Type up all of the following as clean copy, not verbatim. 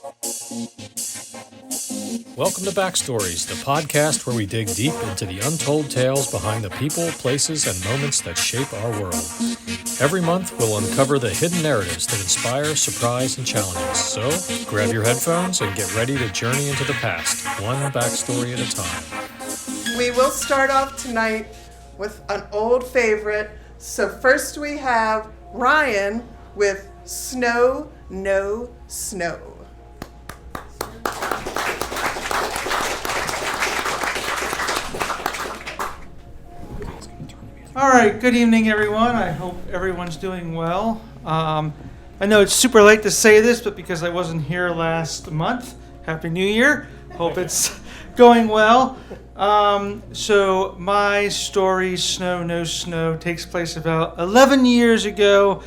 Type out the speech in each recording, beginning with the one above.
Welcome to Backstories, the podcast where we dig deep into the untold tales behind the people, places, and moments that shape our world. Every month, we'll uncover the hidden narratives that inspire, surprise, and challenge us. So, grab your headphones and get ready to journey into the past, one backstory at a time. We will start off tonight with an old favorite. So first we have Ryan with Snow, No Snow. All right, good evening, everyone. I hope everyone's doing well. I know it's super late to say this, but because I wasn't here last month, Happy New Year. Hope it's going well. So my story, Snow, No Snow, takes place about 11 years ago,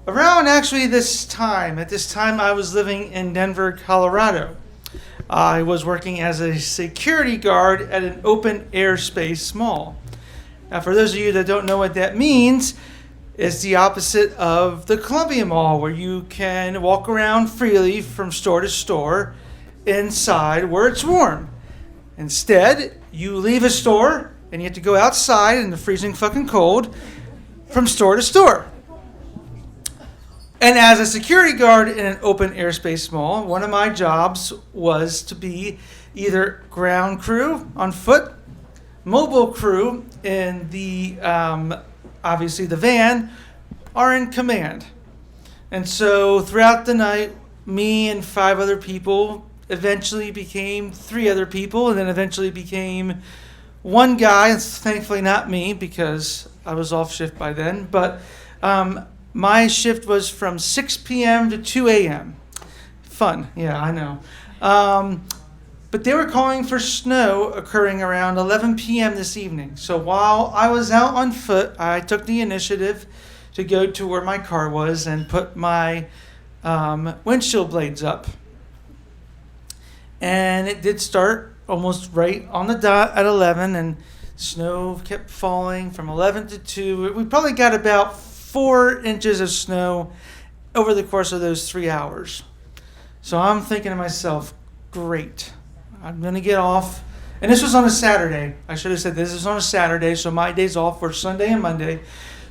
around actually this time. At this time, I was living in Denver, Colorado. I was working as a security guard at an open airspace mall. Now, for those of you that don't know what that means, it's the opposite of the Columbia Mall, where you can walk around freely from store to store inside where it's warm. Instead, you leave a store and you have to go outside in the freezing fucking cold from store to store. And as a security guard in an open airspace mall, one of my jobs was to be either ground crew on foot, mobile crew in the, obviously the van, are in command. And so throughout the night, me and 5 other people eventually became 3 other people, and then eventually became one guy. It's thankfully not me because I was off shift by then. But my shift was from 6 p.m. to 2 a.m. Fun, yeah, I know. But they were calling for snow occurring around 11 p.m. this evening. So while I was out on foot, I took the initiative to go to where my car was and put my windshield blades up. And it did start almost right on the dot at 11, and snow kept falling from 11 to 2. We probably got about 4 inches of snow over the course of those 3 hours. So I'm thinking to myself, great. I'm going to get off. And this was on a Saturday. I should have said this is on a Saturday, so my days off were Sunday and Monday.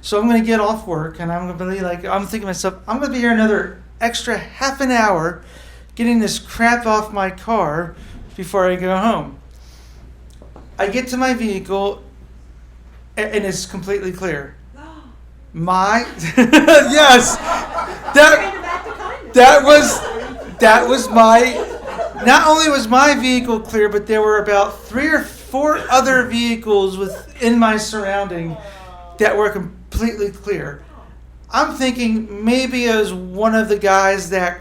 So I'm going to get off work, and I'm going to be like, I'm thinking to myself, I'm going to be here another extra half an hour getting this crap off my car before I go home. I get to my vehicle, and it's completely clear. Yes, that was my. Not only was my vehicle clear, but there were about 3 or 4 other vehicles within my surrounding that were completely clear. I'm thinking maybe it was one of the guys that,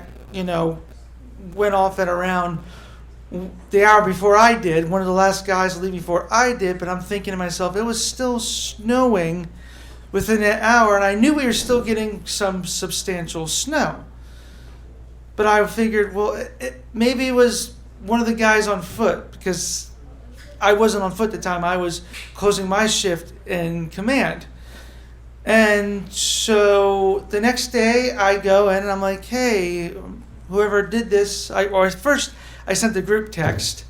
went off at around the hour before I did, one of the last guys to leave before I did, but I'm thinking to myself, it was still snowing within that hour, and I knew we were still getting some substantial snow. But I figured, well, maybe it was one of the guys on foot, because I wasn't on foot at the time. I was closing my shift in command. And so the next day I go in and I'm like, hey, whoever did this, first I sent the group text.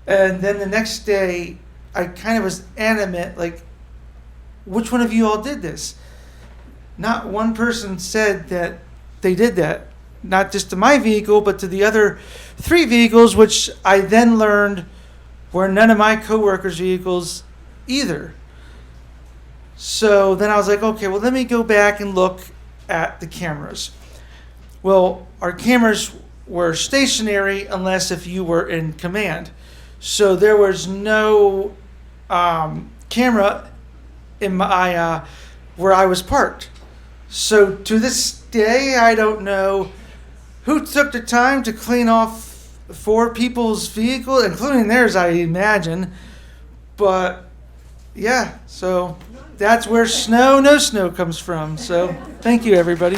And then the next day I kind of was animate, like, which one of you all did this? Not one person said that they did that. Not just to my vehicle, but to the other 3 vehicles, which I then learned were none of my coworkers' vehicles either. So then I was like, okay, well, let me go back and look at the cameras. Well, our cameras were stationary unless if you were in command. So there was no camera in my where I was parked. So to this day, I don't know who took the time to clean off 4 people's vehicles, including theirs, I imagine. But yeah, so that's where Snow, No Snow comes from. So thank you, everybody.